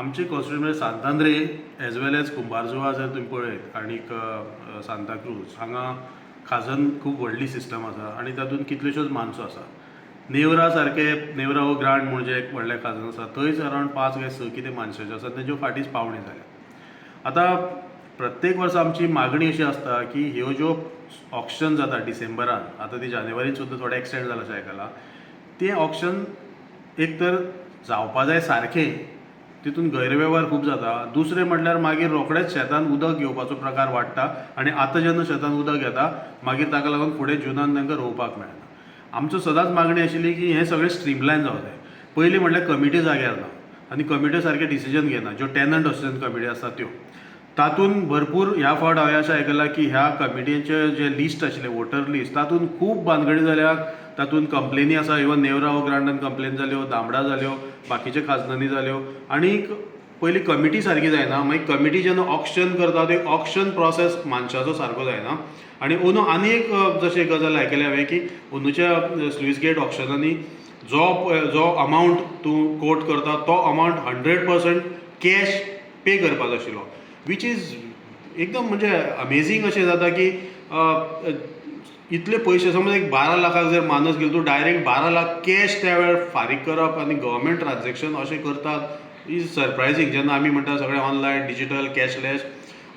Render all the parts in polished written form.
आमचे constituency सांतांद्रे age वेल age Kumbharjua जर तुम्ही पळयत आनीक सांताक्रूज हांगा खाजन खूब व्हडली सिस्टम आसा आनी तातूंत कितल्योश्योच मानसो आसा. नेवरा सारके नेवरा हो ग्रांड म्हणजे एक व्हडलें खाजन आसा, थंयच अरावंड 5 काय 6 कितें मानशाचे आसा, तेज्यो फाटींच पावणे जाल्या. आतां प्रत्येक वर्सा आमची मागणी अशी आसता की ह्यो ज्यो ऑक्शन जाता डिसेंबरान, आतां ती जानेवारीन सुद्दां थोडें एक्सटेंड जालां अशें आयकलां, तें ऑक्शन एक तर जावपा जाय सारकें, तितून गैरवेव्हार खूब जाता. दुसरें म्हटल्यार मागीर रोखडेंच शेतान उदक घेवपाचो प्रकार वाडटा आनी आतां जेन्ना शेतान उदक येता मागीर ताका लागून फुडें जुनान तांकां रोवपाक मेळना. आमचो सदांच मागणी आशिल्ली की हें सगळें स्ट्रीमलायन जावं जाय. पयलीं म्हटल्यार कमिटी जाग्यार ना आनी कमिट्यो सारके डिसिजन घेना, ज्यो टॅनंट असोसिएशन कमिटी आसा त्यो. तातूंत भरपूर ह्या फावट हांवें अशें आयकलां की ह्या कमिटीचें जें लिस्ट आशिल्लें वोटर लिस्ट, तातूंत खूब भानगडी जाल्यात. तातूंत कंप्लेनी आसा, इवन नेवरा हो ग्रांडान कंप्लेन जाल्यो, दामडा जाल्यो, बाकीच्या खाजनांनी जाल्यो. आनीक पयलीं कमिटी सारकी जायना, मागीर कमिटी जेन्ना ऑक्शन करता ते ऑक्शन प्रोसेस मनशाचो सारको जायना. आनी अंदू आनी एक जशें गजाल आयकली हांवें की अंदूच्या स्लुईस गेट ऑक्शनांनी जो अमावंट तूं कोट करता तो अमावंट 100% कॅश पे करपाचो आशिल्लो, वीच इज एकदम म्हणजे अमेझींग अशें जाता की इतले पयशे समज एक 12 लाखाक जर मानस गेलो, तूं डायरेक्ट 12 लाख कॅश त्या वेळार फारीक करप आनी गव्हर्मेंट ट्रान्झॅक्शन अशें करतात इज सरप्रायझींग. जेन्ना आमी म्हणटा सगळें ऑनलायन डिजिटल कॅशलेस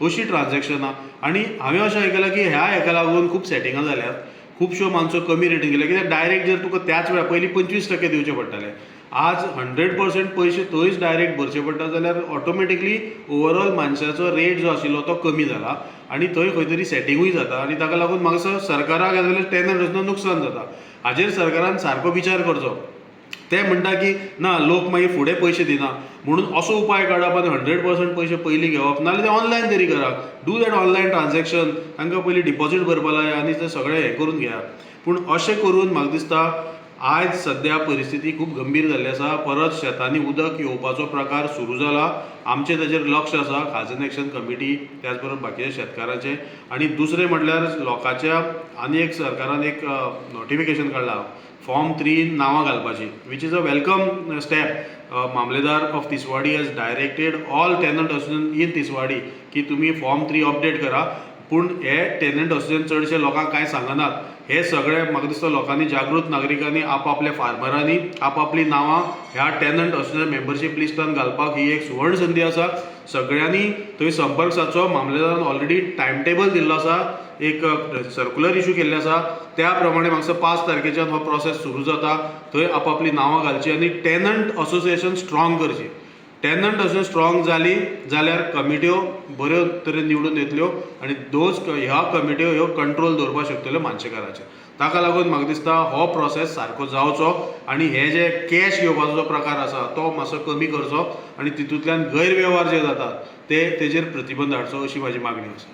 अशीं ट्रान्झॅक्शनां. आनी हांवें अशें आयकलां की ह्या हेका लागून खूब सेटिंगां जाल्यात, खुबश्यो मानसो कमी रेटीन गेल्या, कित्याक डायरेक्ट जर तुका त्याच वेळार पयलीं 25% दिवचे पडटाले, आज 100% पयशे थंयच डायरेक्ट भरचे पडटा, जाल्यार ऑटोमॅटिकली ओवरऑल मानशाचो रेट जो आशिल्लो तो कमी जाला आनी थंय खंय तरी सेटिंगूय जाता. आनी ताका लागून म्हाका दिसता सरकाराक एज वेल एज टॅनंट असोसिएशनाक नुकसान जाता. हाजेर सरकारान सारको विचार करचो. ते म्हणटा की ना लोक मागीर फुडें पयशे दिना म्हणून असो उपाय काडप आनी 100% पयशे पयलीं घेवप, नाजाल्यार ते ऑनलायन तरी करात. डू दॅट ऑनलायन ट्रान्झॅक्शन, तांकां पयलीं डिपॉझीट भरपा लाय आनी ते सगळें हें करून घेयात. पूण अशें करून म्हाका दिसता आयज सद्या परिस्थिती खूब गंभीर जाल्ली आसा. परत शेतांनी उदक येवपाचो प्रकार सुरू जाला. आमचें ताचेर लक्ष आसा, खाजन एक्शन कमिटी त्याच बरोबर बाकीच्या शेतकारांचें. आनी दुसरें म्हटल्यार लोकांच्या आनी एक सरकारान एक नोटिफिकेशन काडलां फॉर्म 3 नांवां घालपाची, which is a welcome step. Mamlatdar of Tiswadi has directed all tenant association in Tiswadi की तुमी फॉर्म 3 अपडेट करा. पूण हे टॅनंट असोसिएशन चडशे लोकांक कांय सांगनात. हे सगळे म्हाका दिसता लोकांनी जागृत नागरिकांनी आपआपल्या फार्मरांनी आपआपली नांवां ह्या टॅनंट असोसिएशन मेंबरशीप लिस्टान घालपाक ही एक सुवर्ण संदी आसा. सगळ्यांनी थंय संपर्क सादचो. मामलेदारान ऑलरेडी टायम टेबल दिल्लो आसा, एक सर्क्युलर इश्यू केल्ले आसा, त्या प्रमाणे म्हाका दिसता 5 तारखेच्यान हो प्रोसेस सुरू जाता. थंय आपआपली नांवां घालची आनी टॅनंट असोसिएशन स्ट्रॉंग करची. टॅनंट असोसिएशन स्ट्रॉंग जाली जाल्यार कमिट्यो बऱ्यो तरेन निवडून येतल्यो आनी ह्या कमिट्यो ह्यो कंट्रोल दवरपाक शकतल्यो मानशेकाराचेर. ताका लागून म्हाका दिसता हो प्रोसेस सारको जावचो आनी हे जे कॅश घेवपाचो जो प्रकार आसा तो मातसो कमी करचो आनी तितूंतल्यान गैरवेव्हार जे जातात तेजेर प्रतिबंध हाडचो, अशी म्हाजी मागणी आसा.